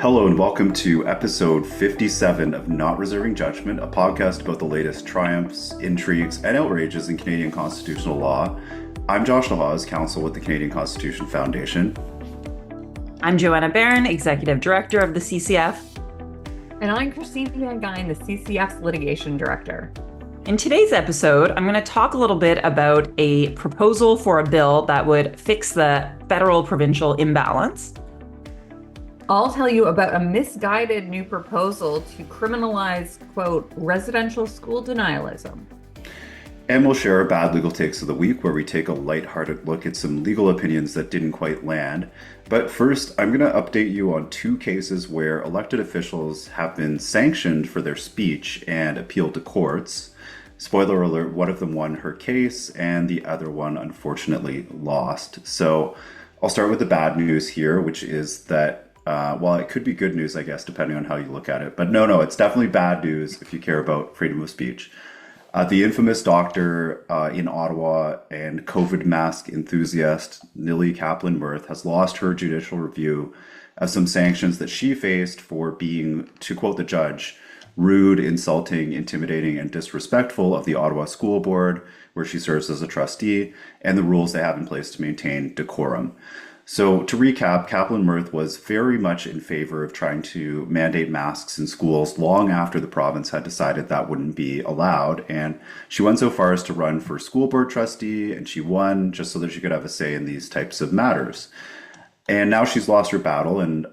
Hello and welcome to episode 57 of Not Reserving Judgment, a podcast about the latest triumphs, intrigues, and outrages in Canadian constitutional law. I'm Josh Dehaas, counsel with the Canadian Constitution Foundation. I'm Joanna Baron, Executive Director of the CCF. And I'm Christine Van Geyn, the CCF's Litigation Director. In today's episode, I'm going to talk a little bit about a proposal for a bill that would fix the federal-provincial imbalance. I'll tell you about a misguided new proposal to criminalize, quote, residential school denialism. And we'll share our bad legal takes of the week, where we take a lighthearted look at some legal opinions that didn't quite land. But first, I'm going to update you on two cases where elected officials have been sanctioned for their speech and appealed to courts. Spoiler alert, one of them won her case and the other one unfortunately lost. So I'll start with the bad news here, which is that well, it could be good news, I guess, depending on how you look at it. But no, it's definitely bad news if you care about freedom of speech. The infamous doctor in Ottawa and COVID mask enthusiast, Kaplan-Myrth, has lost her judicial review of some sanctions that she faced for being, to quote the judge, rude, insulting, intimidating, and disrespectful of the Ottawa School Board, where she serves as a trustee, and the rules they have in place to maintain decorum. So to recap, Kaplan-Myrth was very much in favor of trying to mandate masks in schools long after the province had decided that wouldn't be allowed. And she went so far as to run for school board trustee, and she won just so that she could have a say in these types of matters. And now she's lost her battle, and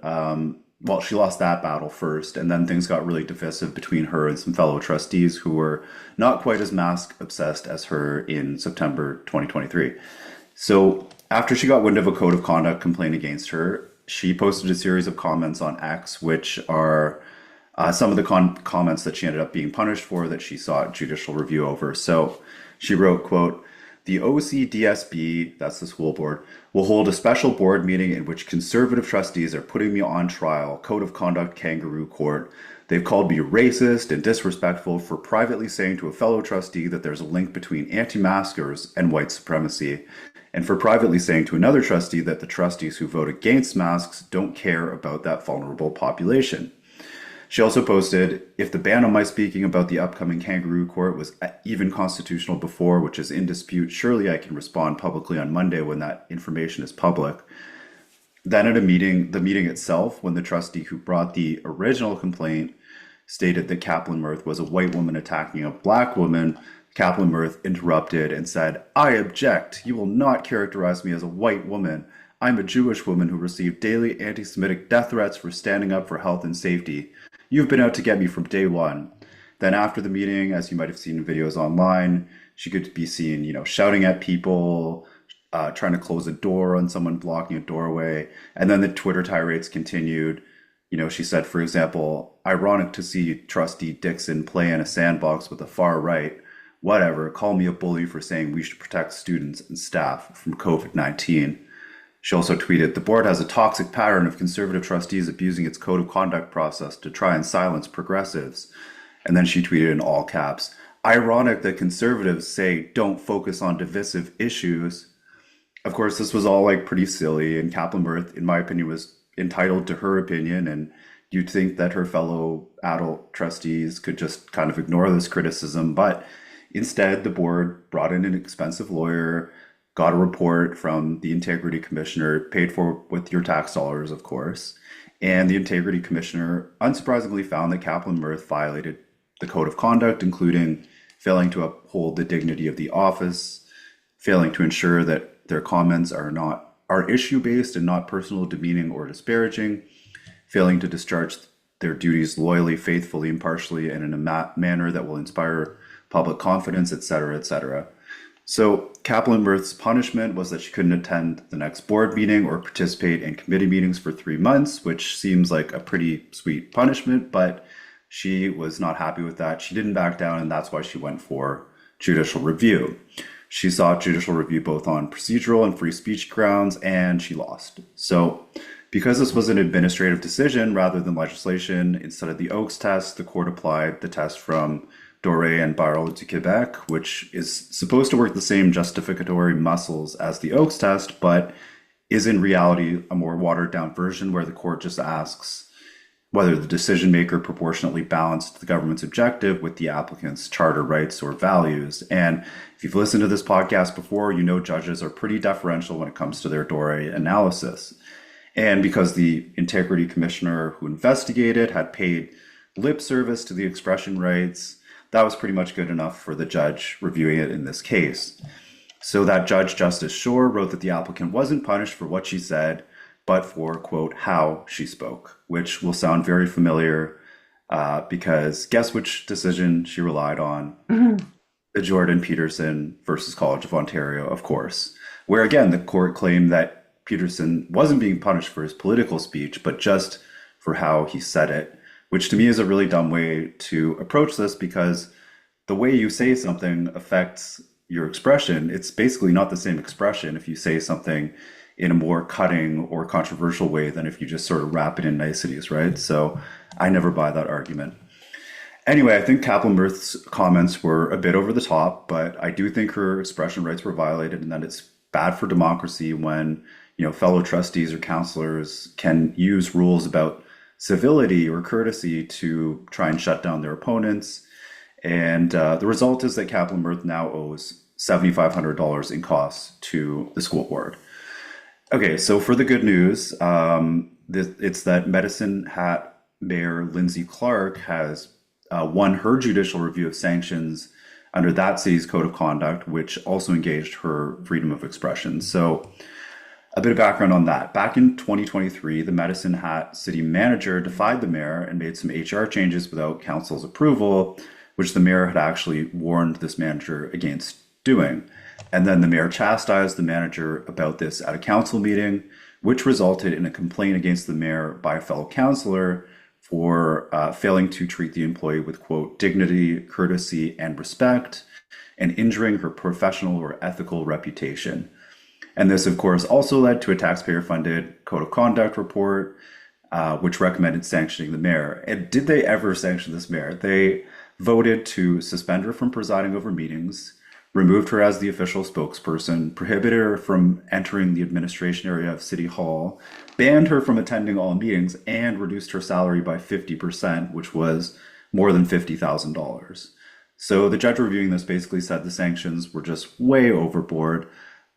well, she lost that battle first, and then things got really divisive between her and some fellow trustees who were not quite as mask obsessed as her in September 2023. So after she got wind of a code of conduct complaint against her, she posted a series of comments on X, which are some of the comments that she ended up being punished for that she sought judicial review over. So she wrote, quote, "The OCDSB, that's the school board, will hold a special board meeting in which conservative trustees are putting me on trial, code of conduct kangaroo court. They've called me racist and disrespectful for privately saying to a fellow trustee that there's a link between anti-maskers and white supremacy, and for privately saying to another trustee that the trustees who vote against masks don't care about that vulnerable population." She also posted, "If the ban on my speaking about the upcoming kangaroo court was even constitutional before, which is in dispute, surely I can respond publicly on Monday when that information is public." Then at the meeting itself, when the trustee who brought the original complaint stated that Kaplan-Myrth was a white woman attacking a black woman, Kaplan-Myrth interrupted and said, "I object. You will not characterize me as a white woman. I'm a Jewish woman who received daily anti-Semitic death threats for standing up for health and safety. You've been out to get me from day one." Then after the meeting, as you might have seen in videos online, she could be seen, shouting at people, trying to close a door on someone blocking a doorway. And then the Twitter tirades continued. She said, for example, "Ironic to see Trustee Dixon play in a sandbox with the far right. Whatever, call me a bully for saying we should protect students and staff from COVID-19. She also tweeted, "The board has a toxic pattern of conservative trustees abusing its code of conduct process to try and silence progressives." And then she tweeted in all caps, "Ironic that conservatives say don't focus on divisive issues." Of course, this was all pretty silly, and Kaplan-Myrth, in my opinion, was entitled to her opinion, and you'd think that her fellow adult trustees could just kind of ignore this criticism, but instead, the board brought in an expensive lawyer, got a report from the Integrity Commissioner, paid for with your tax dollars, of course, and the Integrity Commissioner unsurprisingly found that Kaplan-Myrth violated the code of conduct, including failing to uphold the dignity of the office, failing to ensure that their comments are issue-based and not personal, demeaning, or disparaging, failing to discharge their duties loyally, faithfully, impartially, and in a manner that will inspire public confidence, etc., etc. So Kaplan-Myrth's punishment was that she couldn't attend the next board meeting or participate in committee meetings for 3 months, which seems like a pretty sweet punishment, but she was not happy with that. She didn't back down, and that's why she went for judicial review. She sought judicial review both on procedural and free speech grounds, and she lost. So because this was an administrative decision rather than legislation, instead of the Oakes test, the court applied the test from Doré and Barreau du Québec, which is supposed to work the same justificatory muscles as the Oakes test, but is in reality a more watered down version where the court just asks, whether the decision maker proportionately balanced the government's objective with the applicant's charter rights or values. And if you've listened to this podcast before, you know judges are pretty deferential when it comes to their Dore analysis. And because the integrity commissioner who investigated had paid lip service to the expression rights, that was pretty much good enough for the judge reviewing it in this case. So that Judge Justice Shore wrote that the applicant wasn't punished for what she said, but for, quote, how she spoke, which will sound very familiar because guess which decision she relied on? The Jordan Peterson versus College of Ontario, of course, where again, the court claimed that Peterson wasn't being punished for his political speech, but just for how he said it, which to me is a really dumb way to approach this because the way you say something affects your expression. It's basically not the same expression if you say something in a more cutting or controversial way than if you just sort of wrap it in niceties, right? So I never buy that argument. Anyway, I think Kaplan-Myrth's comments were a bit over the top, but I do think her expression rights were violated and that it's bad for democracy when, fellow trustees or counselors can use rules about civility or courtesy to try and shut down their opponents. And the result is that Kaplan-Myrth now owes $7,500 in costs to the school board. Okay, so for the good news, it's that Medicine Hat Mayor Lindsay Clark has won her judicial review of sanctions under that city's code of conduct, which also engaged her freedom of expression. So a bit of background on that. Back in 2023, the Medicine Hat city manager defied the mayor and made some HR changes without council's approval, which the mayor had actually warned this manager against doing. And then the mayor chastised the manager about this at a council meeting, which resulted in a complaint against the mayor by a fellow councillor for failing to treat the employee with, quote, dignity, courtesy, and respect, and injuring her professional or ethical reputation. And this, of course, also led to a taxpayer-funded code of conduct report, which recommended sanctioning the mayor. And did they ever sanction this mayor? They voted to suspend her from presiding over meetings, removed her as the official spokesperson, prohibited her from entering the administration area of City Hall, banned her from attending all meetings, and reduced her salary by 50%, which was more than $50,000. So the judge reviewing this basically said the sanctions were just way overboard.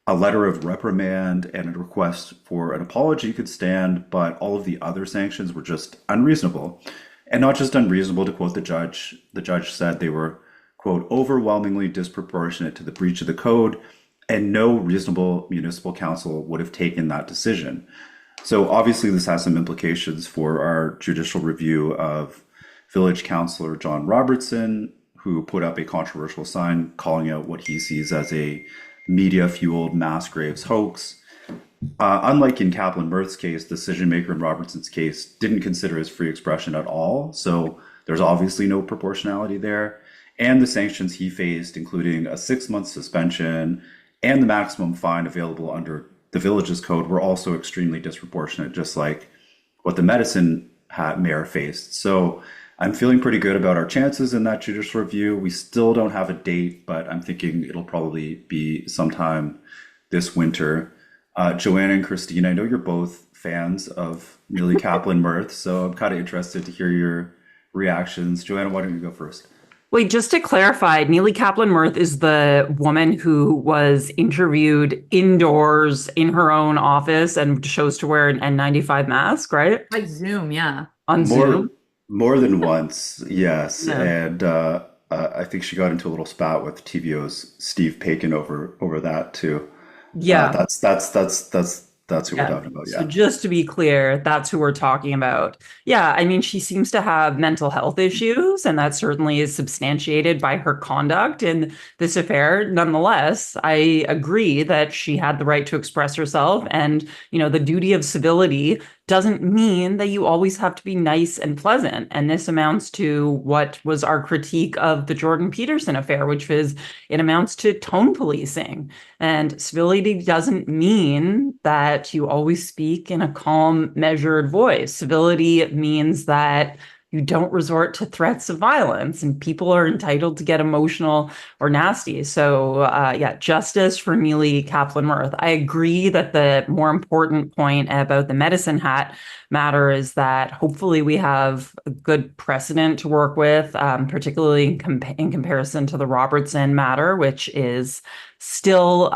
A letter of reprimand and a request for an apology could stand, but all of the other sanctions were just unreasonable. And not just unreasonable, to quote the judge said they were, quote, overwhelmingly disproportionate to the breach of the code, and no reasonable municipal council would have taken that decision. So obviously this has some implications for our judicial review of village councillor John Robertson, who put up a controversial sign calling out what he sees as a media-fueled mass graves hoax. Unlike in Kaplan-Myrth's case, the decision maker in Robertson's case didn't consider his free expression at all, so there's obviously no proportionality there. And the sanctions he faced, including a 6-month suspension and the maximum fine available under the village's code, were also extremely disproportionate, just like what the Medicine Hat mayor faced. So I'm feeling pretty good about our chances in that judicial review. We still don't have a date, but I'm thinking it'll probably be sometime this winter. Joanna and Christine, I know you're both fans of Neely Kaplan-Myrth, so I'm kind of interested to hear your reactions. Joanna, why don't you go first? Wait, just to clarify, Neely Kaplan-Myrth is the woman who was interviewed indoors in her own office and chose to wear an N95 mask, right? By Zoom, yeah. On Zoom? More than once, yes. Yeah. And I think she got into a little spat with TVO's Steve Paikin over that too. Yeah. That's who we're talking about. Yeah. So just to be clear, that's who we're talking about. Yeah, I mean, she seems to have mental health issues, and that certainly is substantiated by her conduct in this affair. Nonetheless, I agree that she had the right to express herself, and, the duty of civility doesn't mean that you always have to be nice and pleasant. And this amounts to what was our critique of the Jordan Peterson affair, which is it amounts to tone policing. And civility doesn't mean that you always speak in a calm, measured voice. Civility means that you don't resort to threats of violence, and people are entitled to get emotional or nasty. So, yeah, justice for Neely Kaplan-Myrth. I agree that the more important point about the medicine hat matter is that hopefully we have a good precedent to work with, particularly in comparison to the Robertson matter, which is still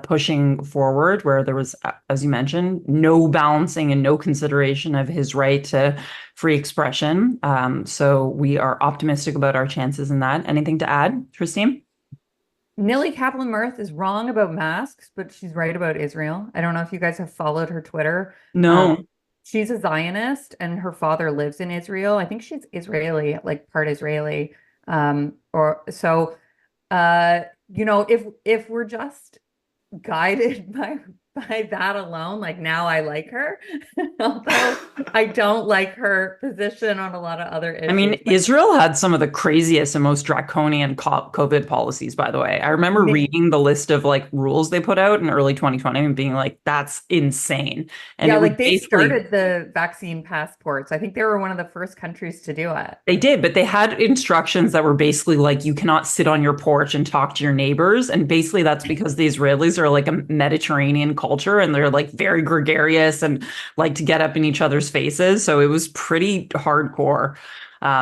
pushing forward, where there was, as you mentioned, no balancing and no consideration of his right to free expression. So we are optimistic about our chances in that. Anything to add, Christine? Neely Kaplan-Myrth is wrong about masks, but she's right about Israel. I don't know if you guys have followed her Twitter. No. She's a Zionist and her father lives in Israel. I think she's Israeli, like part Israeli. Or so if we're just guided by that alone, like now I like her, although I don't like her position on a lot of other issues. I mean, Israel had some of the craziest and most draconian COVID policies, by the way. I remember reading the list of like rules they put out in early 2020 and being like, that's insane. And yeah, it was like they started the vaccine passports. I think they were one of the first countries to do it. They did, but they had instructions that were basically like, you cannot sit on your porch and talk to your neighbors. And basically that's because the Israelis are like a Mediterranean culture and they're like very gregarious and like to get up in each other's faces. So it was pretty hardcore.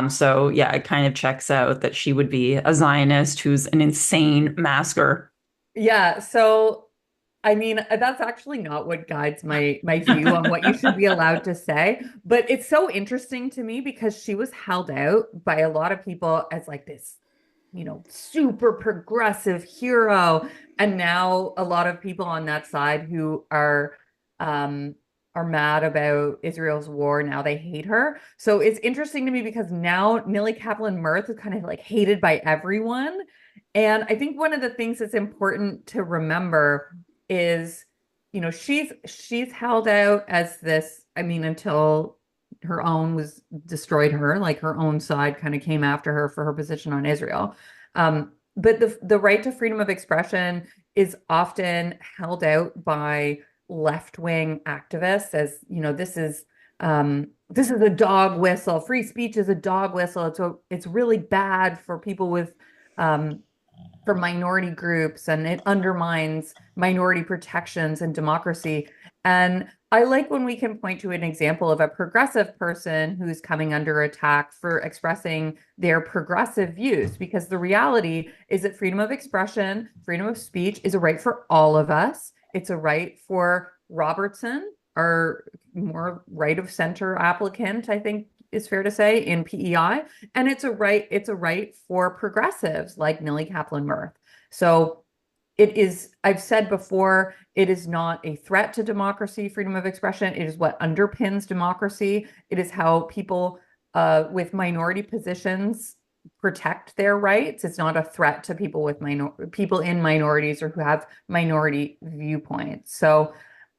So yeah, it kind of checks out that she would be a Zionist who's an insane masker. Yeah, so I mean, that's actually not what guides my view on what you should be allowed to say. But it's so interesting to me because she was held out by a lot of people as like this, super progressive hero. And now a lot of people on that side who are mad about Israel's war. Now they hate her. So it's interesting to me because now Neely Kaplan-Myrth is kind of like hated by everyone. And I think one of the things that's important to remember is, she's held out as this, I mean, until her own was destroyed her, like her own side kind of came after her for her position on Israel. But the right to freedom of expression is often held out by left-wing activists as, this is a dog whistle. Free speech is a dog whistle. It's really bad for people with for minority groups, and it undermines minority protections and democracy. And I like when we can point to an example of a progressive person who's coming under attack for expressing their progressive views, because the reality is that freedom of expression, freedom of speech is a right for all of us. It's a right for Robertson, our more right of center applicant, I think is fair to say, in PEI. And it's a right for progressives like Neely Kaplan-Myrth. So it is, I've said before, it is not a threat to democracy, freedom of expression. It is what underpins democracy. It is how people with minority positions protect their rights. It's not a threat to people with people in minorities or who have minority viewpoints. So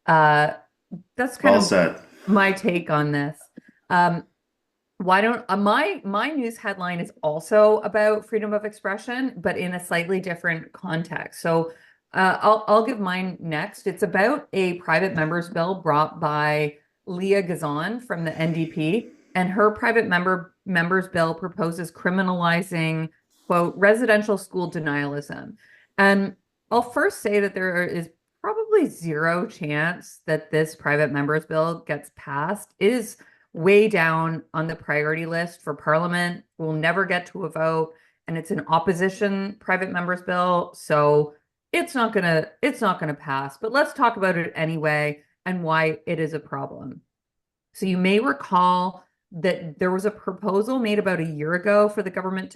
that's kind of my take on this. Why don't my news headline is also about freedom of expression, but in a slightly different context. So I'll give mine next. It's about a private member's bill brought by Leah Gazan from the NDP, and her private member's bill proposes criminalizing, quote, residential school denialism. And I'll first say that there is probably zero chance that this private member's bill gets passed. It is way down on the priority list for Parliament. We'll never get to a vote, and it's an opposition private member's bill, so it's not gonna pass. But let's talk about it anyway and why it is a problem. So you may recall that there was a proposal made about a year ago for the government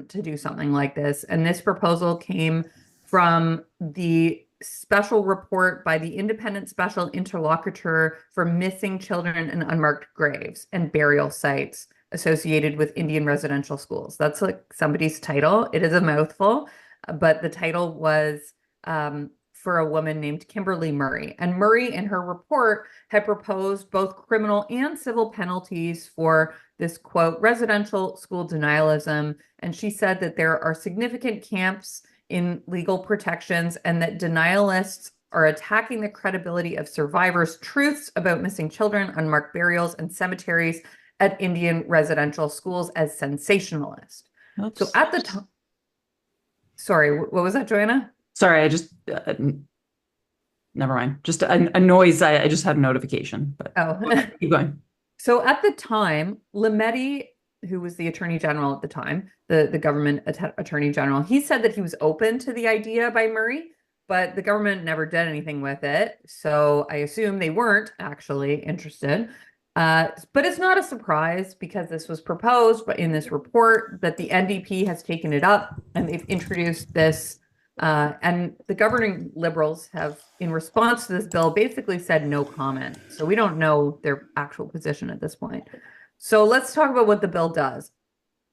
to do something like this, and this proposal came from the special report by the Independent Special Interlocutor for Missing Children and Unmarked Graves and Burial Sites associated with Indian residential schools. That's like somebody's title. It is a mouthful, but the title was for a woman named Kimberly Murray. And Murray, in her report, had proposed both criminal and civil penalties for this, quote, residential school denialism. And she said that there are significant camps in legal protections and that denialists are attacking the credibility of survivors' truths about missing children, unmarked burials, and cemeteries, at Indian residential schools as sensationalist. Oops. So at the time, sorry, what was that, Joanna? Sorry, I just never mind. Just a noise. I just had a notification, but keep going. So at the time, Lametti, who was the attorney general at the time, the government attorney general, he said that he was open to the idea by Murray, but the government never did anything with it. So I assume they weren't actually interested. But it's not a surprise because this was proposed in this report that the NDP has taken it up and they've introduced this. And the governing Liberals have, in response to this bill, basically said no comment. So we don't know their actual position at this point. So let's talk about what the bill does.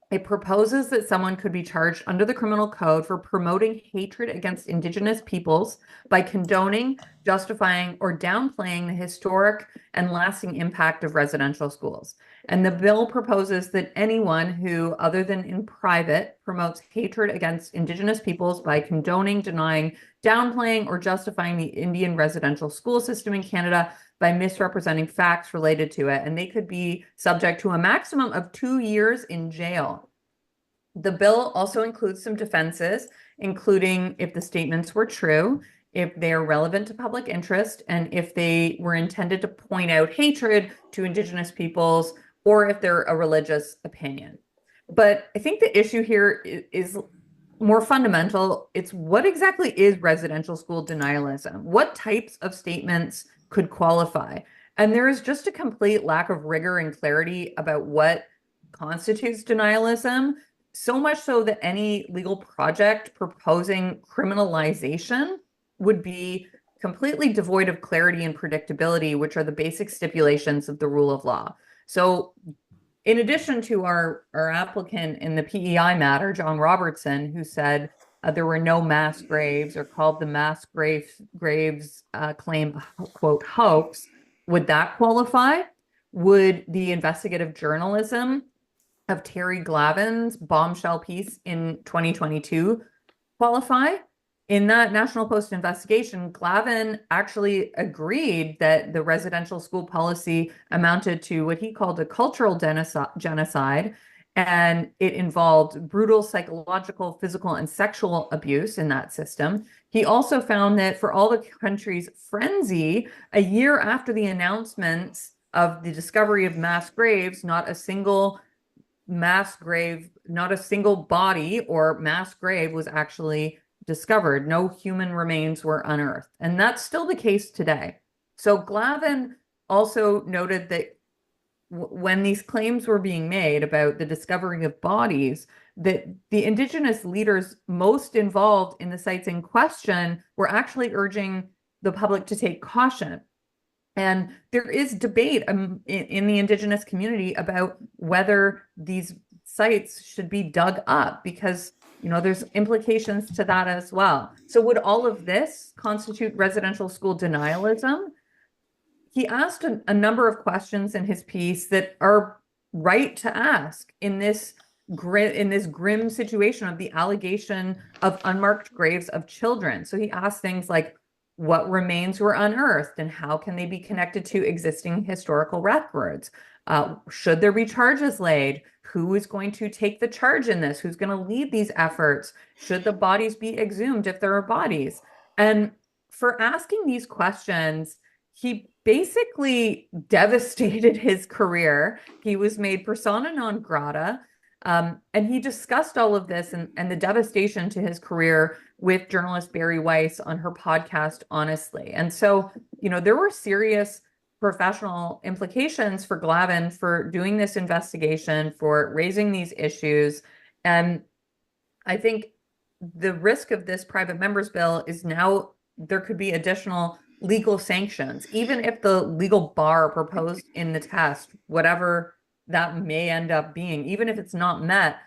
It proposes that someone could be charged under the criminal code for promoting hatred against Indigenous peoples by condoning, justifying, or downplaying the historic and lasting impact of residential schools. And the bill proposes that anyone who, other than in private, promotes hatred against Indigenous peoples by condoning, denying, downplaying, or justifying the Indian residential school system in Canada by misrepresenting facts related to it, and they could be subject to a maximum of 2 years in jail. The bill also includes some defenses, including if the statements were true, if they are relevant to public interest, and if they were intended to point out hatred to Indigenous peoples, or if they're a religious opinion. But I think the issue here is more fundamental. It's what exactly is residential school denialism? What types of statements could qualify? And there is just a complete lack of rigor and clarity about what constitutes denialism, so much so that any legal project proposing criminalization would be completely devoid of clarity and predictability, which are the basic stipulations of the rule of law. So in addition to our applicant in the PEI matter, John Robertson, who said there were no mass graves or called the mass graves claim, quote, hoax, would that qualify? Would the investigative journalism of Terry Glavin's bombshell piece in 2022 qualify? In that National Post investigation, Glavin actually agreed that the residential school policy amounted to what he called a cultural genocide, and it involved brutal psychological, physical, and sexual abuse in that system. He also found that for all the country's frenzy, a year after the announcements of the discovery of mass graves, not a single mass grave, not a single body or mass grave was actually discovered. No human remains were unearthed. And that's still the case today. So Glavin also noted that when these claims were being made about the discovery of bodies, that the Indigenous leaders most involved in the sites in question were actually urging the public to take caution. And there is debate in the Indigenous community about whether these sites should be dug up, because there's implications to that as well. So would all of this constitute residential school denialism? He asked a number of questions in his piece that are right to ask in this grim situation of the allegation of unmarked graves of children. So he asked things like, what remains were unearthed and how can they be connected to existing historical records? Should there be charges laid? Who is going to take the charge in this? Who's going to lead these efforts? Should the bodies be exhumed if there are bodies? And for asking these questions, he basically devastated his career. He was made persona non grata. And he discussed all of this and the devastation to his career with journalist Barry Weiss on her podcast, Honestly. And so, there were serious professional implications for Glavin for doing this investigation, for raising these issues. And I think the risk of this private members bill is now there could be additional legal sanctions, even if the legal bar proposed in the test, whatever that may end up being, even if it's not met,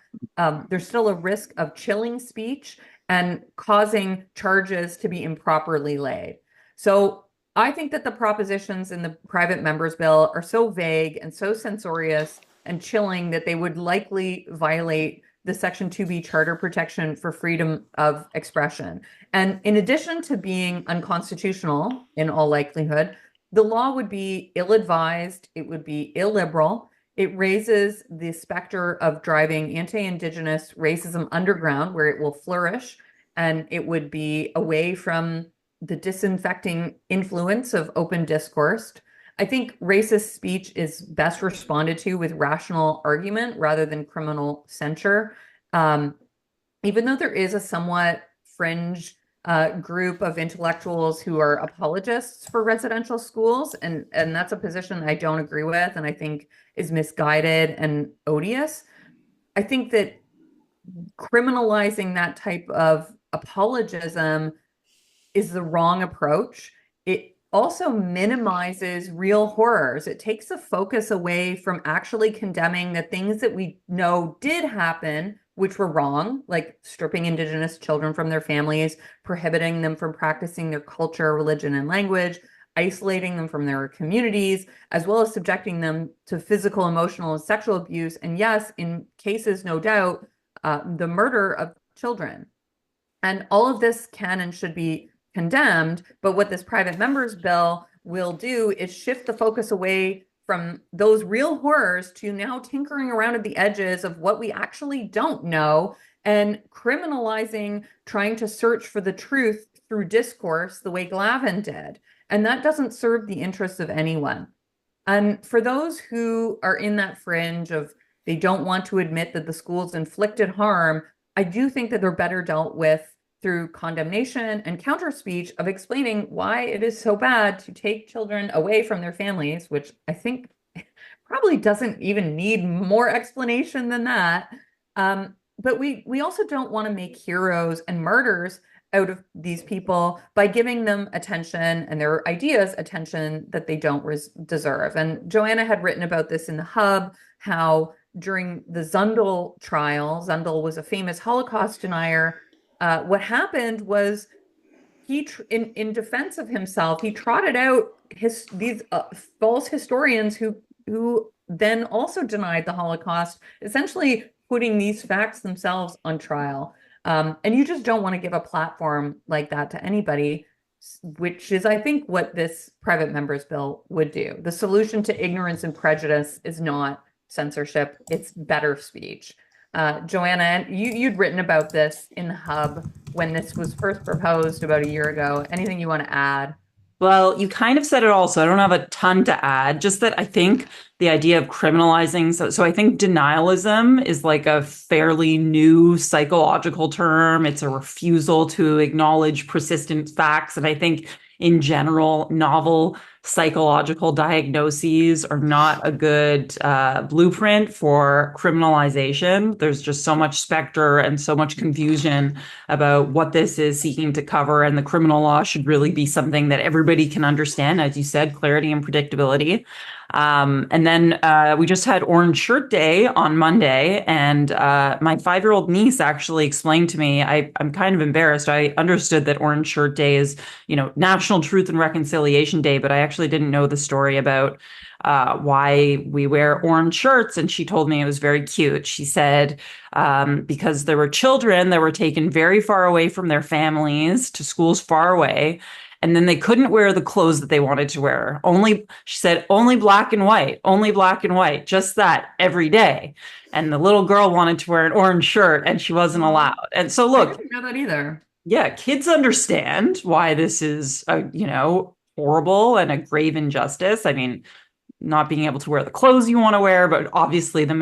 there's still a risk of chilling speech and causing charges to be improperly laid. So I think that the propositions in the private members bill are so vague and so censorious and chilling that they would likely violate the Section 2B Charter protection for freedom of expression. And in addition to being unconstitutional in all likelihood, the law would be ill-advised, it would be illiberal, It raises the specter of driving anti-Indigenous racism underground, where it will flourish, and it would be away from the disinfecting influence of open discourse. I think racist speech is best responded to with rational argument rather than criminal censure. Even though there is a somewhat fringe group of intellectuals who are apologists for residential schools, and that's a position I don't agree with, and I think is misguided and odious. I think that criminalizing that type of apologism is the wrong approach. It also minimizes real horrors. It takes the focus away from actually condemning the things that we know did happen, which were wrong, like stripping Indigenous children from their families, prohibiting them from practicing their culture, religion, and language, isolating them from their communities, as well as subjecting them to physical, emotional, and sexual abuse. And yes, in cases, no doubt, the murder of children. And all of this can and should be condemned. But what this private members bill will do is shift the focus away from those real horrors to now tinkering around at the edges of what we actually don't know and criminalizing trying to search for the truth through discourse the way Glavin did. And that doesn't serve the interests of anyone. And for those who are in that fringe of they don't want to admit that the schools inflicted harm, I do think that they're better dealt with through condemnation and counter speech of explaining why it is so bad to take children away from their families, which I think probably doesn't even need more explanation than that. But we also don't want to make heroes and martyrs out of these people by giving them attention and their ideas attention that they don't deserve. And Joanna had written about this in the Hub, how during the Zundel trial, Zundel was a famous Holocaust denier. What happened was he, in defense of himself, he trotted out these false historians who then also denied the Holocaust, essentially putting these facts themselves on trial. And you just don't want to give a platform like that to anybody, which is, I think, what this private members bill would do. The solution to ignorance and prejudice is not censorship, it's better speech. Joanna, you'd written about this in the Hub when this was first proposed about a year ago. Anything you want to add? Well, you kind of said it all, so I don't have a ton to add. Just that I think the idea of criminalizing, so I think denialism is like a fairly new psychological term. It's a refusal to acknowledge persistent facts. And I think in general, novel psychological diagnoses are not a good blueprint for criminalization. There's just so much specter and so much confusion about what this is seeking to cover. And the criminal law should really be something that everybody can understand, as you said, clarity and predictability. And then we just had Orange Shirt Day on Monday, and my 5-year-old niece actually explained to me, I'm kind of embarrassed. I understood that Orange Shirt Day is, National Truth and Reconciliation Day, but I actually didn't know the story about why we wear orange shirts. And she told me it was very cute. She said, because there were children that were taken very far away from their families to schools far away. And then they couldn't wear the clothes that they wanted to wear. She said, only black and white, just that every day. And the little girl wanted to wear an orange shirt and she wasn't allowed. And so look, I didn't know that either. Yeah, kids understand why this is, horrible and a grave injustice. I mean, not being able to wear the clothes you want to wear, but obviously the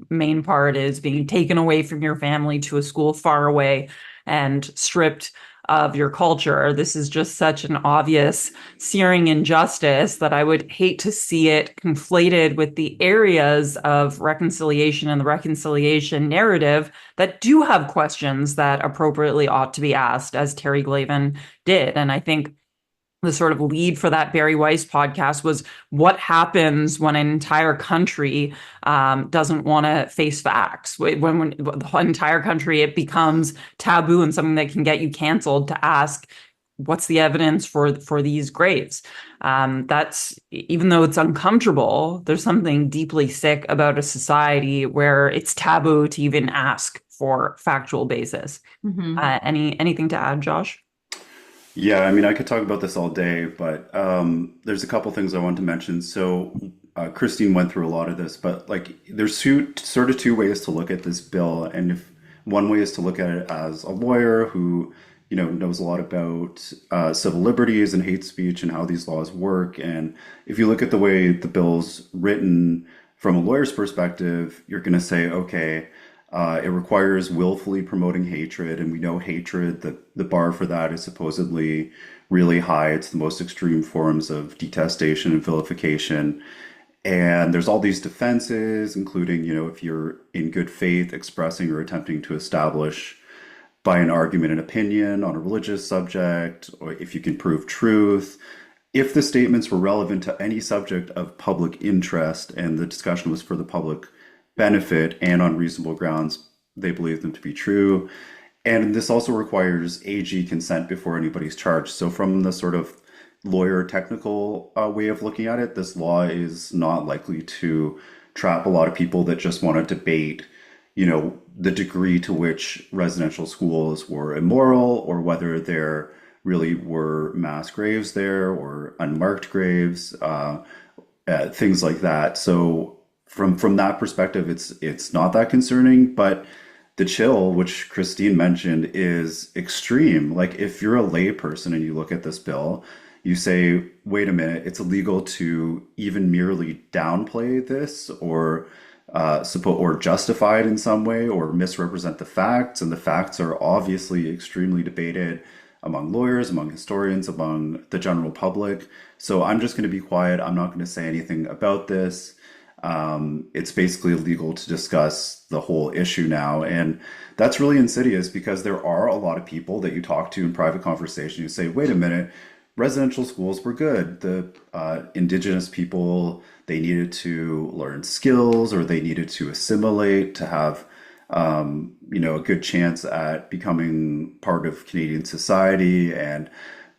main part is being taken away from your family to a school far away and stripped of your culture. This is just such an obvious, searing injustice that I would hate to see it conflated with the areas of reconciliation and the reconciliation narrative that do have questions that appropriately ought to be asked, as Terry Glavin did. And I think the sort of lead for that Barry Weiss podcast was what happens when an entire country doesn't want to face facts. When the entire country, it becomes taboo and something that can get you canceled to ask, what's the evidence for these graves? That's, even though it's uncomfortable, there's something deeply sick about a society where it's taboo to even ask for factual basis. Mm-hmm. Anything to add, Josh? Yeah, I mean, I could talk about this all day, but there's a couple things I want to mention. So Christine went through a lot of this, but like there's sort of two ways to look at this bill, and if one way is to look at it as a lawyer who knows a lot about civil liberties and hate speech and how these laws work, and if you look at the way the bill's written from a lawyer's perspective, you're going to say, okay, it requires willfully promoting hatred, and we know hatred, the bar for that is supposedly really high. It's the most extreme forms of detestation and vilification. And there's all these defenses, including, if you're in good faith expressing or attempting to establish by an argument an opinion on a religious subject, or if you can prove truth, if the statements were relevant to any subject of public interest and the discussion was for the public benefit and on reasonable grounds, they believe them to be true. And this also requires AG consent before anybody's charged. So from the sort of lawyer technical way of looking at it, this law is not likely to trap a lot of people that just want to debate, the degree to which residential schools were immoral, or whether there really were mass graves there or unmarked graves, things like that. So from that perspective, it's not that concerning, but the chill, which Christine mentioned, is extreme. Like if you're a lay person and you look at this bill, you say, wait a minute, it's illegal to even merely downplay this or or justify it in some way or misrepresent the facts. And the facts are obviously extremely debated among lawyers, among historians, among the general public. So I'm just going to be quiet. I'm not going to say anything about this. It's basically illegal to discuss the whole issue now. And that's really insidious because there are a lot of people that you talk to in private conversation who say, wait a minute, residential schools were good. The indigenous people, they needed to learn skills or they needed to assimilate to have, a good chance at becoming part of Canadian society. And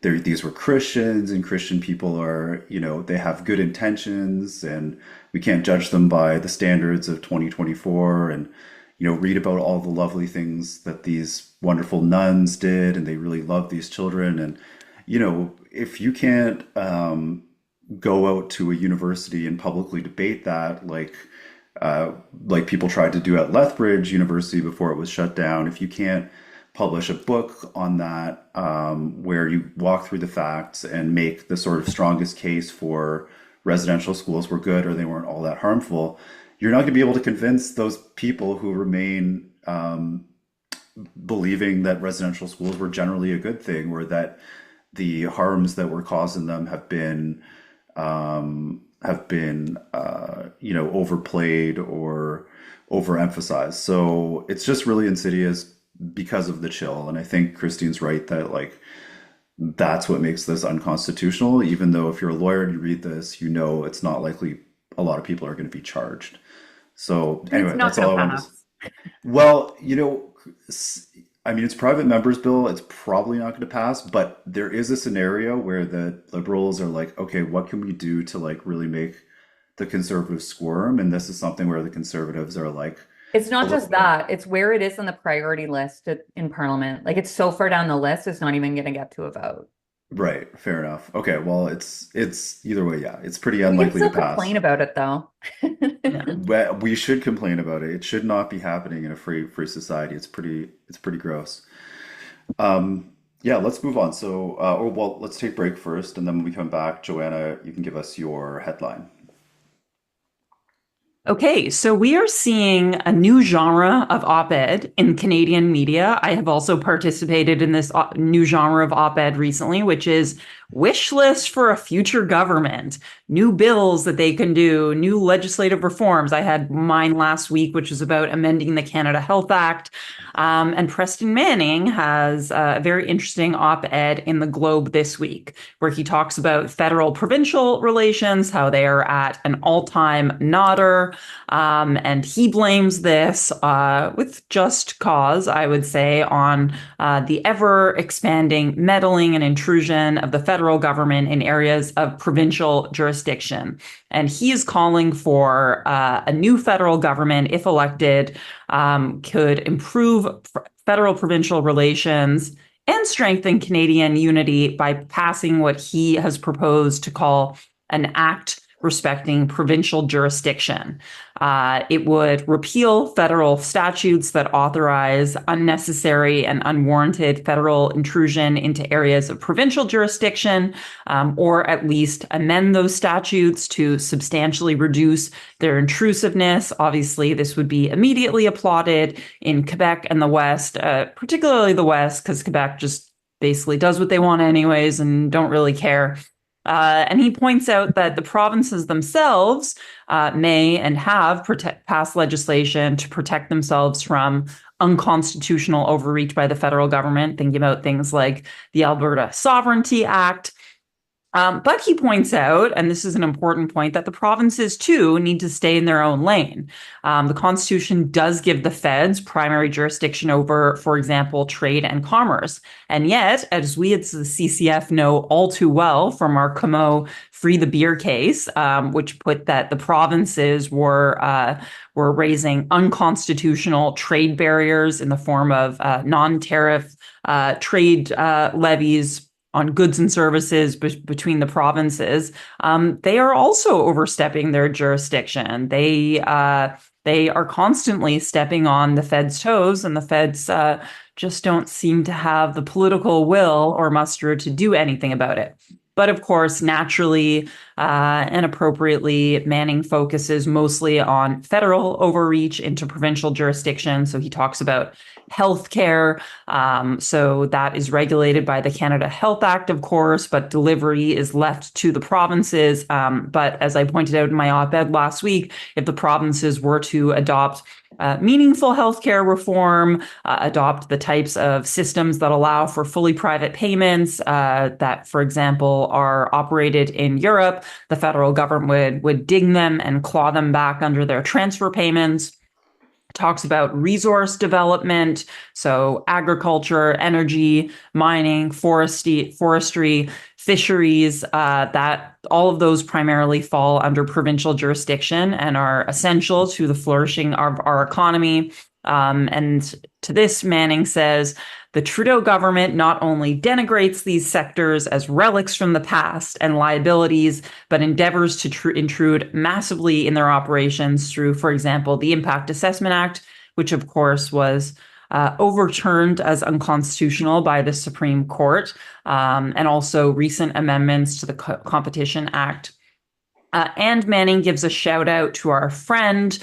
these were Christians, and Christian people are, they have good intentions, and we can't judge them by the standards of 2024 and, read about all the lovely things that these wonderful nuns did, and they really loved these children. And, if you can't go out to a university and publicly debate that, like people tried to do at Lethbridge University before it was shut down, if you can't publish a book on that where you walk through the facts and make the sort of strongest case for residential schools were good or they weren't all that harmful, you're not going to be able to convince those people who remain believing that residential schools were generally a good thing, or that the harms that were caused in them have been overplayed or overemphasized. So it's just really insidious because of the chill. And I think Christine's right that that's what makes this unconstitutional, even though if you're a lawyer and you read this, it's not likely a lot of people are going to be charged. So anyway, that's all I wanted to say. Well, it's private members bill. It's probably not going to pass, but there is a scenario where the liberals are like, okay, what can we do to really make the conservatives squirm? And this is something where the conservatives are like, it's not just that, it's where it is on the priority list in Parliament. It's so far down the list, it's not even going to get to a vote. Right. Fair enough. Okay. Well, it's either way. Yeah. It's pretty unlikely to pass. Complain about it though. But we should complain about it. It should not be happening in a free society. It's pretty gross. Yeah, let's move on. So, let's take a break first. And then when we come back, Joanna, you can give us your headline. Okay, so we are seeing a new genre of op-ed in Canadian media. I have also participated in this new genre of op-ed recently, which is wish list for a future government, new bills that they can do, new legislative reforms. I had mine last week, which was about amending the Canada Health Act. And Preston Manning has a very interesting op-ed in the Globe this week, where he talks about federal-provincial relations, how they are at an all-time nodder. And he blames this with just cause, I would say, on the ever-expanding meddling and intrusion of the federal government in areas of provincial jurisdiction. And he is calling for a new federal government, if elected, could improve federal-provincial relations and strengthen Canadian unity by passing what he has proposed to call an Act Respecting Provincial Jurisdiction. It would repeal federal statutes that authorize unnecessary and unwarranted federal intrusion into areas of provincial jurisdiction, or at least amend those statutes to substantially reduce their intrusiveness. Obviously, this would be immediately applauded in Quebec and the West, particularly the West, because Quebec just basically does what they want anyways and don't really care. And he points out that the provinces themselves may and have passed legislation to protect themselves from unconstitutional overreach by the federal government, thinking about things like the Alberta Sovereignty Act. But he points out, and this is an important point, that the provinces too need to stay in their own lane. The Constitution does give the feds primary jurisdiction over, for example, trade and commerce. And yet, as we at the CCF know all too well from our Kinew Free the Beer case, which put that the provinces were raising unconstitutional trade barriers in the form of non-tariff trade levies on goods and services between the provinces, they are also overstepping their jurisdiction. They are constantly stepping on the Fed's toes, and the Feds just don't seem to have the political will or muster to do anything about it. But of course, naturally and appropriately, Manning focuses mostly on federal overreach into provincial jurisdiction. So he talks about healthcare. So that is regulated by the Canada Health Act, of course, but delivery is left to the provinces. But as I pointed out in my op-ed last week, if the provinces were to adopt meaningful healthcare reform, adopt the types of systems that allow for fully private payments that, for example, are operated in Europe, the federal government would ding them and claw them back under their transfer payments. Talks about resource development, so agriculture, energy, mining, forestry, fisheries, that all of those primarily fall under provincial jurisdiction and are essential to the flourishing of our economy. And to this, Manning says, the Trudeau government not only denigrates these sectors as relics from the past and liabilities, but endeavors to intrude massively in their operations through, for example, the Impact Assessment Act, which of course was overturned as unconstitutional by the Supreme Court, and also recent amendments to the Competition Act. And Manning gives a shout out to our friend,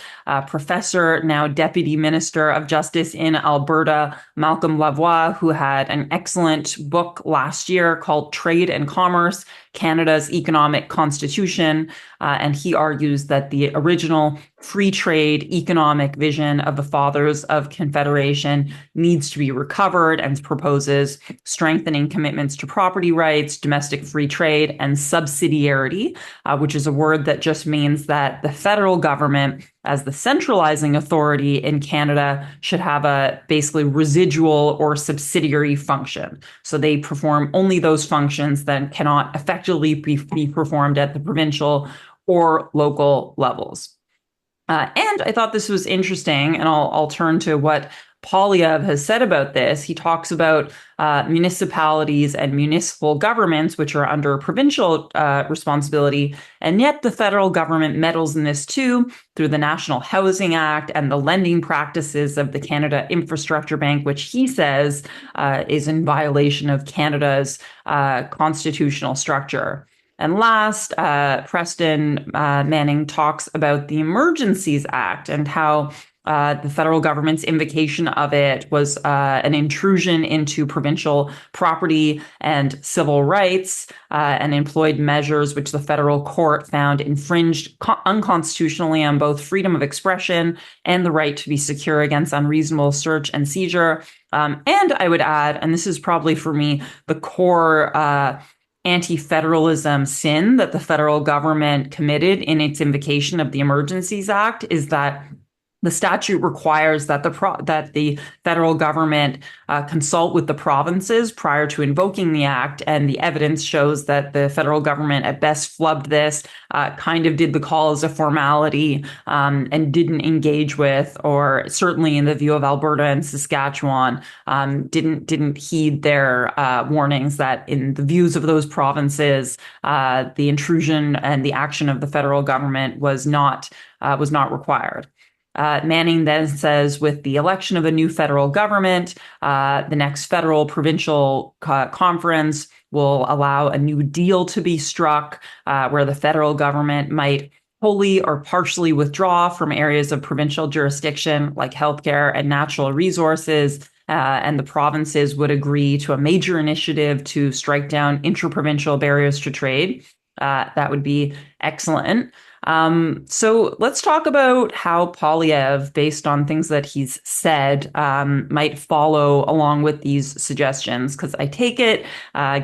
Professor, now Deputy Minister of Justice in Alberta, Malcolm Lavoie, who had an excellent book last year called Trade and Commerce, Canada's Economic Constitution. And he argues that the original free trade economic vision of the Fathers of Confederation needs to be recovered, and proposes strengthening commitments to property rights, domestic free trade, and subsidiarity, which is a word that just means that the federal government, as the centralizing authority in Canada, should have a basically residual or subsidiary function. So they perform only those functions that cannot effectively be performed at the provincial or local levels. And I thought this was interesting, and I'll turn to what Poilievre has said about this. He talks about municipalities and municipal governments, which are under provincial responsibility, and yet the federal government meddles in this too through the National Housing Act and the lending practices of the Canada Infrastructure Bank, which he says is in violation of Canada's constitutional structure. And last, Preston Manning talks about the Emergencies Act and how the federal government's invocation of it was an intrusion into provincial property and civil rights, and employed measures which the federal court found infringed unconstitutionally on both freedom of expression and the right to be secure against unreasonable search and seizure. And I would add, and this is probably for me the core anti-federalism sin that the federal government committed in its invocation of the Emergencies Act, is that The statute requires that the federal government consult with the provinces prior to invoking the act, and the evidence shows that the federal government at best flubbed this, kind of did the call as a formality, and didn't engage with, or certainly in the view of Alberta and Saskatchewan, didn't heed their warnings that in the views of those provinces, the intrusion and the action of the federal government was not required. Manning then says, with the election of a new federal government, the next federal provincial conference will allow a new deal to be struck, where the federal government might wholly or partially withdraw from areas of provincial jurisdiction like healthcare and natural resources, and the provinces would agree to a major initiative to strike down interprovincial barriers to trade. That would be excellent. So let's talk about how Poilievre, based on things that he's said, might follow along with these suggestions. Because I take it,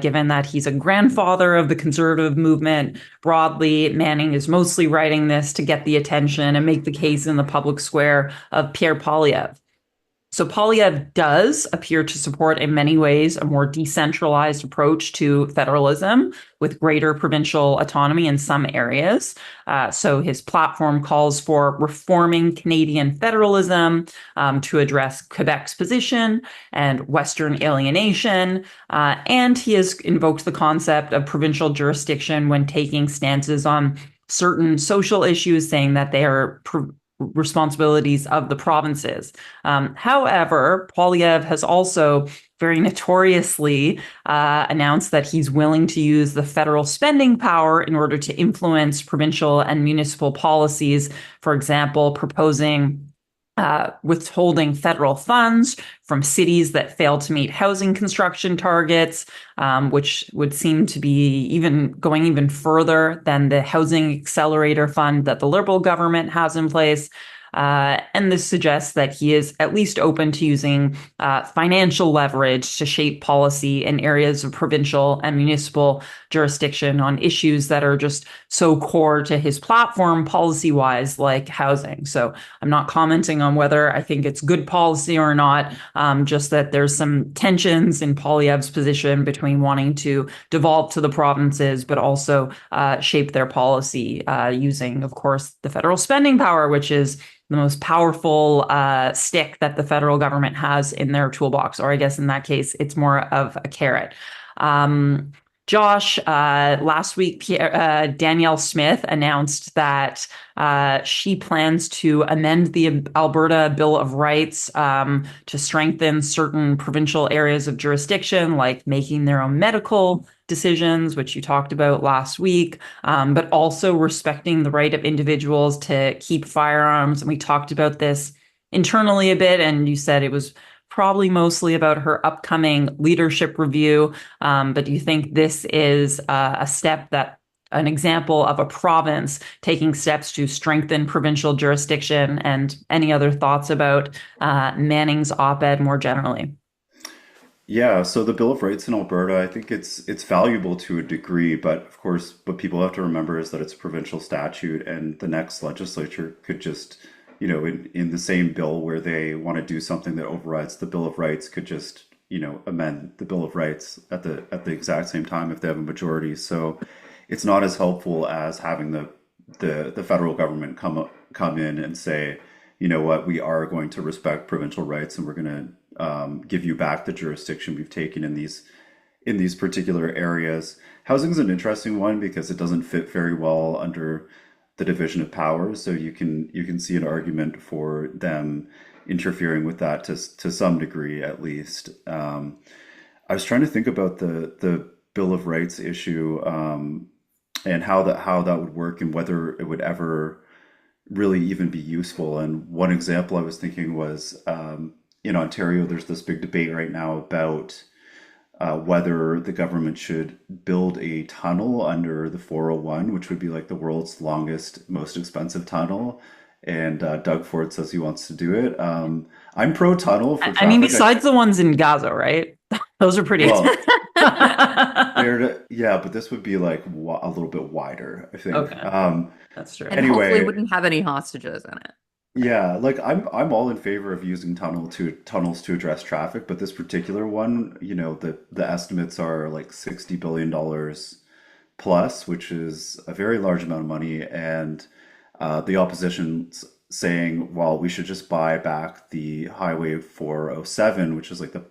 given that he's a grandfather of the conservative movement broadly, Manning is mostly writing this to get the attention and make the case in the public square of Pierre Poilievre. So Poilievre does appear to support, in many ways, a more decentralized approach to federalism with greater provincial autonomy in some areas. So his platform calls for reforming Canadian federalism to address Quebec's position and Western alienation. And he has invoked the concept of provincial jurisdiction when taking stances on certain social issues, saying that they are responsibilities of the provinces. However, Poilievre has also very notoriously announced that he's willing to use the federal spending power in order to influence provincial and municipal policies, for example, proposing withholding federal funds from cities that fail to meet housing construction targets, which would seem to be going even further than the housing accelerator fund that the Liberal government has in place. And this suggests that he is at least open to using financial leverage to shape policy in areas of provincial and municipal jurisdiction on issues that are just so core to his platform policy-wise, like housing. So I'm not commenting on whether I think it's good policy or not, just that there's some tensions in Poilievre's position between wanting to devolve to the provinces, but also shape their policy using, of course, the federal spending power, which is the most powerful stick that the federal government has in their toolbox, or I guess in that case, it's more of a carrot. Josh, last week, Danielle Smith announced that she plans to amend the Alberta Bill of Rights to strengthen certain provincial areas of jurisdiction, like making their own medical decisions, which you talked about last week, but also respecting the right of individuals to keep firearms. And we talked about this internally a bit, and you said it was probably mostly about her upcoming leadership review. But do you think this is an example of a province taking steps to strengthen provincial jurisdiction? And any other thoughts about Manning's op-ed more generally? Yeah, so the Bill of Rights in Alberta, I think it's valuable to a degree, but of course, what people have to remember is that it's a provincial statute, and the next legislature could just, in the same bill where they want to do something that overrides the Bill of Rights, could just, amend the Bill of Rights at the exact same time if they have a majority. So it's not as helpful as having the federal government come in and say, you know what, we are going to respect provincial rights, and we're going to give you back the jurisdiction we've taken in these particular areas. Housing is an interesting one because it doesn't fit very well under the division of powers. So you can see an argument for them interfering with that to some degree, at least. I was trying to think about the Bill of Rights issue, and how that would work, and whether it would ever really even be useful. And one example I was thinking was, in Ontario, there's this big debate right now about whether the government should build a tunnel under the 401, which would be like the world's longest, most expensive tunnel. And Doug Ford says he wants to do it. I'm pro tunnel for traffic. I mean, besides the ones in Gaza, right? Those are pretty expensive. Yeah, but this would be like a little bit wider, I think. Okay. That's true. And Anyway, hopefully wouldn't have any hostages in it. Yeah, like I'm all in favor of using tunnels to address traffic, but this particular one, the estimates are like $60 billion plus, which is a very large amount of money, and the opposition's saying, well, we should just buy back the Highway 407, which is like the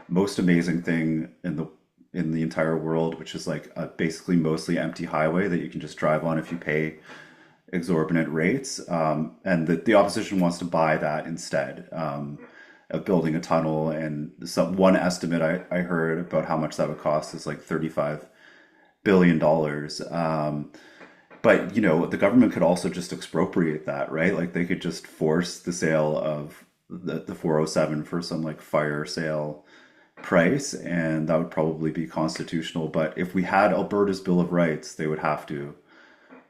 most amazing thing in the entire world, which is like a basically mostly empty highway that you can just drive on if you pay exorbitant rates, and the opposition wants to buy that instead of building a tunnel. And one estimate I heard about how much that would cost is like $35 billion. But the government could also just expropriate that, right? Like they could just force the sale of the 407 for some like fire sale price, and that would probably be constitutional. But if we had Alberta's Bill of Rights, they would have to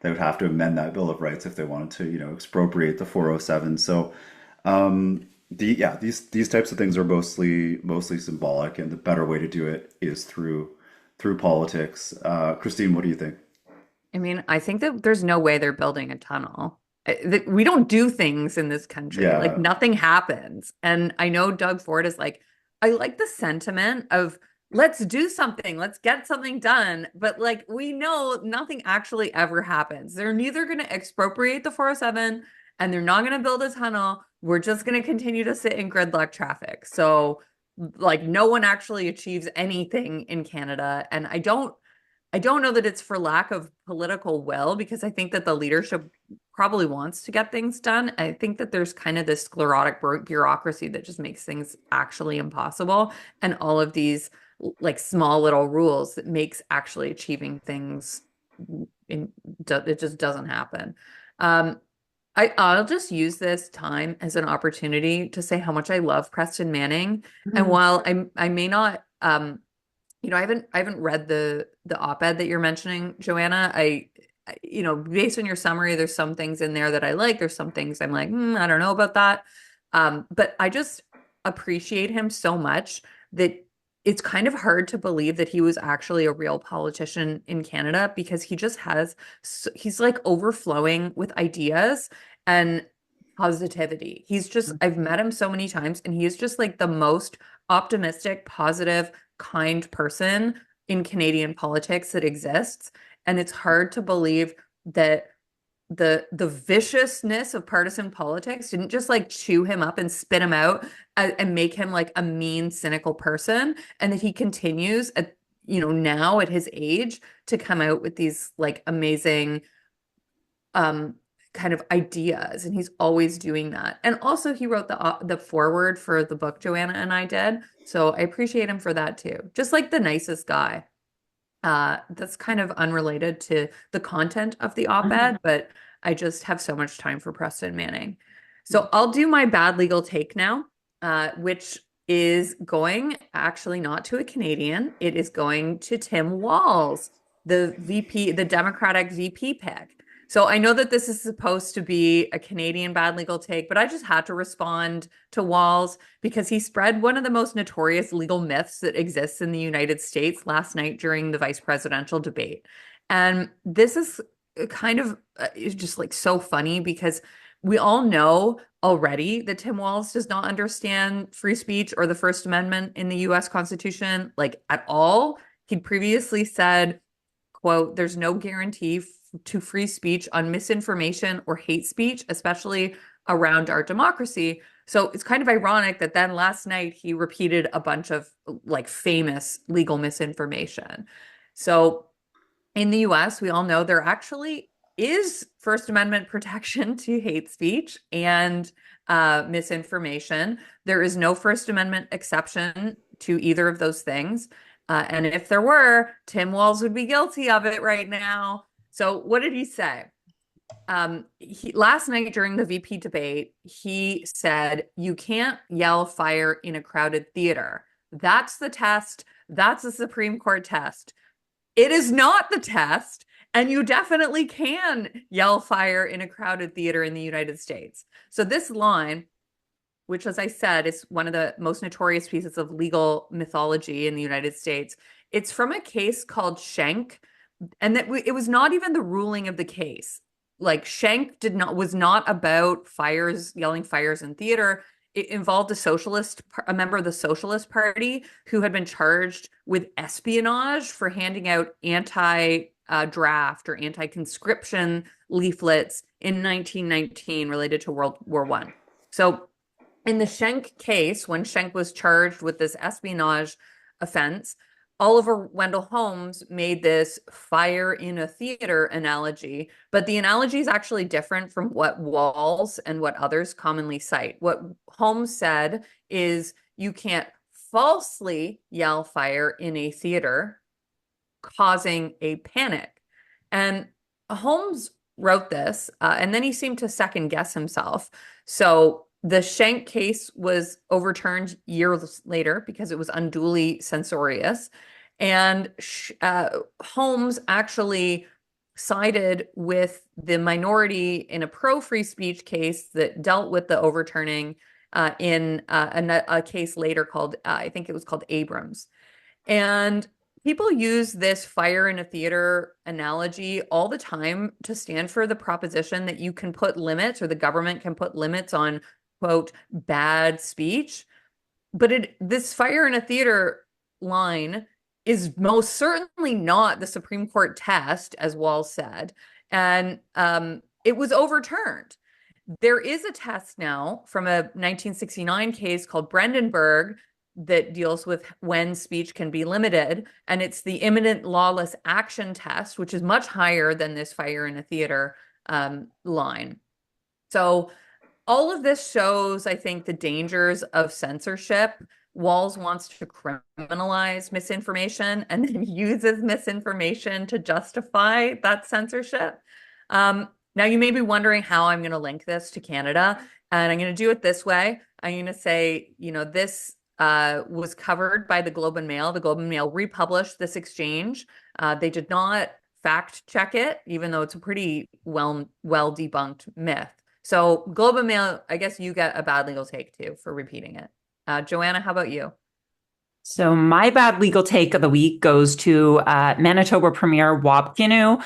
amend that Bill of Rights if they wanted to, expropriate the 407. So, these types of things are mostly symbolic, and the better way to do it is through politics. Christine, what do you think? I mean, I think that there's no way they're building a tunnel. We don't do things in this country. Like Yeah, nothing happens. And I know Doug Ford is like, I like the sentiment of let's do something, let's get something done. But like we know nothing actually ever happens. They're neither going to expropriate the 407 and they're not going to build a tunnel. We're just going to continue to sit in gridlock traffic. So like no one actually achieves anything in Canada. And I don't know that it's for lack of political will, because I think that the leadership probably wants to get things done. I think that there's kind of this sclerotic bureaucracy that just makes things actually impossible. And all of these like small little rules that makes actually achieving things it just doesn't happen. I'll just use this time as an opportunity to say how much I love Preston Manning. And Mhm. while I may not I haven't read the op-ed that you're mentioning, Joanna. Based on your summary, there's some things in there that I like. There's some things I'm like, I don't know about that. But I just appreciate him so much that it's kind of hard to believe that he was actually a real politician in Canada, because he just he's like overflowing with ideas and positivity. I've met him so many times, and he is just like the most optimistic, positive, kind person in Canadian politics that exists. And it's hard to believe that the viciousness of partisan politics didn't just like chew him up and spit him out and make him like a mean, cynical person, and that he continues at now at his age to come out with these like amazing kind of ideas, and he's always doing that. And also he wrote the foreword for the book Joanna and I did, so I appreciate him for that too. Just like the nicest guy. That's kind of unrelated to the content of the op-ed, but I just have so much time for Preston Manning. So I'll do my bad legal take now, which is going actually not to a Canadian. It is going to Tim Walz, the VP, the Democratic VP pick. So I know that this is supposed to be a Canadian bad legal take, but I just had to respond to Walz because he spread one of the most notorious legal myths that exists in the United States last night during the vice presidential debate. And this is kind of just like so funny, because we all know already that Tim Walz does not understand free speech or the First Amendment in the US Constitution like at all. He'd previously said, quote, "There's no guarantee to free speech on misinformation or hate speech, especially around our democracy." So it's kind of ironic that then last night he repeated a bunch of like famous legal misinformation. So in the US, we all know there actually is First Amendment protection to hate speech and misinformation. There is no First Amendment exception to either of those things. And if there were, Tim Walz would be guilty of it right now. So what did he say? Last night during the VP debate, he said, "You can't yell fire in a crowded theater. That's the test. That's a Supreme Court test. It is not the test. And you definitely can yell fire in a crowded theater in the United States." So this line, which, as I said, is one of the most notorious pieces of legal mythology in the United States, it's from a case called Schenck. And that it was not even the ruling of the case. like Schenck was not about fires, yelling fires in theater. It involved a member of the Socialist Party who had been charged with espionage for handing out anti-draft or anti-conscription leaflets in 1919 related to World War I. So in the Schenck case, when Schenck was charged with this espionage offense, Oliver Wendell Holmes made this fire in a theater analogy, but the analogy is actually different from what Walz and what others commonly cite. What Holmes said is you can't falsely yell fire in a theater, causing a panic. And Holmes wrote this, and then he seemed to second guess himself. So the Schenck case was overturned years later because it was unduly censorious. And Holmes actually sided with the minority in a pro-free speech case that dealt with the overturning in a case later called, I think it was called Abrams. And people use this fire in a theater analogy all the time to stand for the proposition that you can put limits, or the government can put limits on, quote, bad speech. But this fire in a theater line is most certainly not the Supreme Court test, as Walz said. And it was overturned. There is a test now from a 1969 case called Brandenburg that deals with when speech can be limited. And it's the imminent lawless action test, which is much higher than this fire in a theater line. So all of this shows, I think, the dangers of censorship. Walz wants to criminalize misinformation and then uses misinformation to justify that censorship. Now, you may be wondering how I'm going to link this to Canada, and I'm going to do it this way. I'm going to say, this was covered by the Globe and Mail. The Globe and Mail republished this exchange. They did not fact check it, even though it's a pretty well debunked myth. So Globe and Mail, I guess you get a bad legal take too for repeating it. Joanna, how about you? So my bad legal take of the week goes to Manitoba Premier Kinew,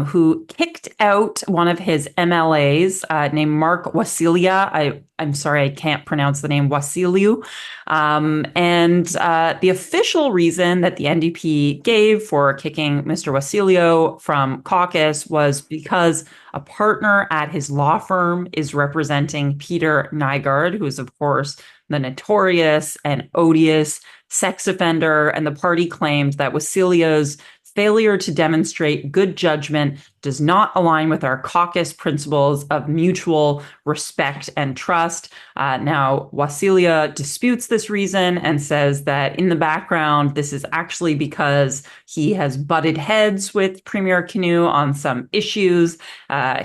who kicked out one of his MLAs named Mark Wasilia. I'm sorry, I can't pronounce the name Wasiliu. And the official reason that the NDP gave for kicking Mr. Wasilio from caucus was because a partner at his law firm is representing Peter Nygard, who is, of course, the notorious and odious sex offender, and the party claimed that Wasilio's failure to demonstrate good judgment does not align with our caucus principles of mutual respect and trust. Now, Wasilia disputes this reason and says that in the background, this is actually because he has butted heads with Premier Kinew on some issues.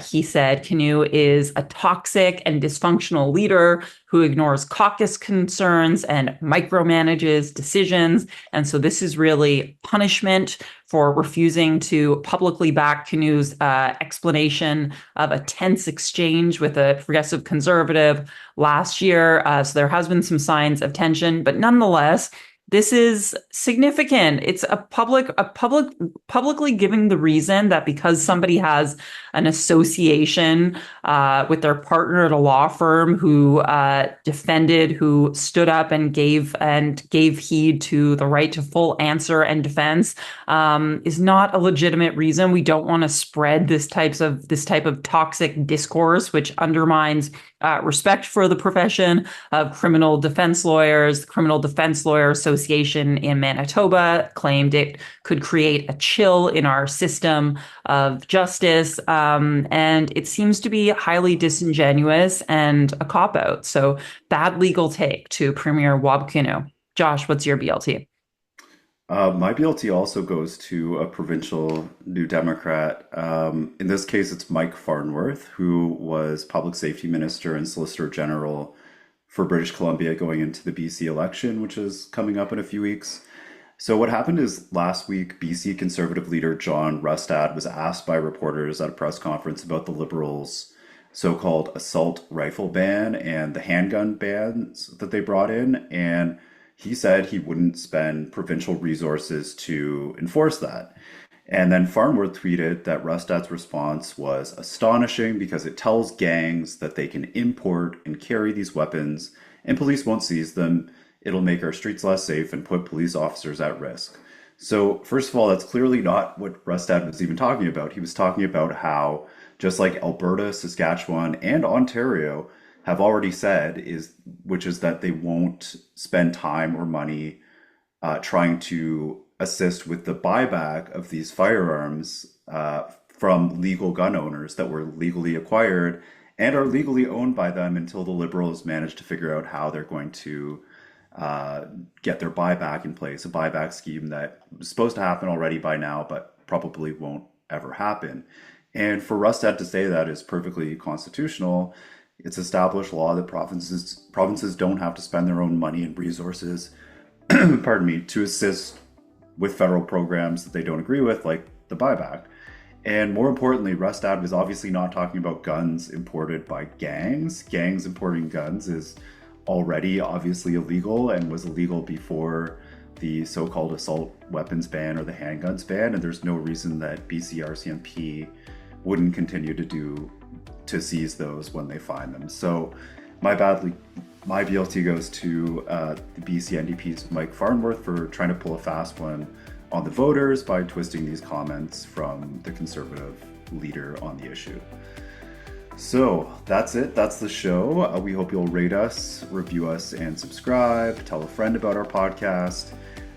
He said Kinew is a toxic and dysfunctional leader who ignores caucus concerns and micromanages decisions. And so this is really punishment for refusing to publicly back Kinew's explanation of a tense exchange with a progressive conservative last year. So there has been some signs of tension, but nonetheless, this is significant. It's publicly giving the reason that because somebody has an association with their partner at a law firm who defended, who stood up and gave heed to the right to full answer and defense, is not a legitimate reason. We don't want to spread this type of toxic discourse, which undermines respect for the profession of criminal defense lawyers. The Criminal Defense Lawyer Association in Manitoba claimed it could create a chill in our system of justice. And it seems to be highly disingenuous and a cop-out. So bad legal take to Premier Kinew. Josh, what's your BLT? My BLT also goes to a provincial New Democrat. In this case, it's Mike Farnworth, who was Public Safety Minister and Solicitor General for British Columbia going into the BC election, which is coming up in a few weeks. So what happened is last week, BC Conservative leader John Rustad was asked by reporters at a press conference about the Liberals' so-called assault rifle ban and the handgun bans that they brought in. And he said he wouldn't spend provincial resources to enforce that. And then Farnworth tweeted that Rustad's response was astonishing because it tells gangs that they can import and carry these weapons and police won't seize them. It'll make our streets less safe and put police officers at risk. So, first of all, that's clearly not what Rustad was even talking about. He was talking about how, just like Alberta, Saskatchewan, and Ontario have already said, which is that they won't spend time or money trying to assist with the buyback of these firearms from legal gun owners that were legally acquired and are legally owned by them until the Liberals manage to figure out how they're going to get their buyback in place, a buyback scheme that was supposed to happen already by now, but probably won't ever happen. And for Rustad to say that is perfectly constitutional. It's established law that provinces don't have to spend their own money and resources, pardon me, to assist with federal programs that they don't agree with, like the buyback. And more importantly, Rustad was obviously not talking about guns imported by gangs. Gangs importing guns is already obviously illegal and was illegal before the so-called assault weapons ban or the handguns ban, and there's no reason that BC RCMP wouldn't continue to seize those when they find them. So my BLT goes to the BC NDP's Mike Farnworth for trying to pull a fast one on the voters by twisting these comments from the Conservative leader on the issue. So that's it. That's the show. We hope you'll rate us, review us, and subscribe. Tell a friend about our podcast.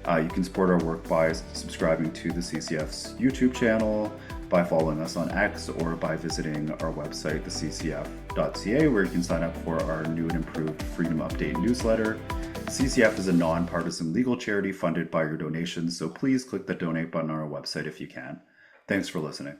You can support our work by subscribing to the CCF's YouTube channel, by following us on X, or by visiting our website, theccf.ca, where you can sign up for our new and improved Freedom Update newsletter. CCF is a nonpartisan legal charity funded by your donations, so please click the donate button on our website if you can. Thanks for listening.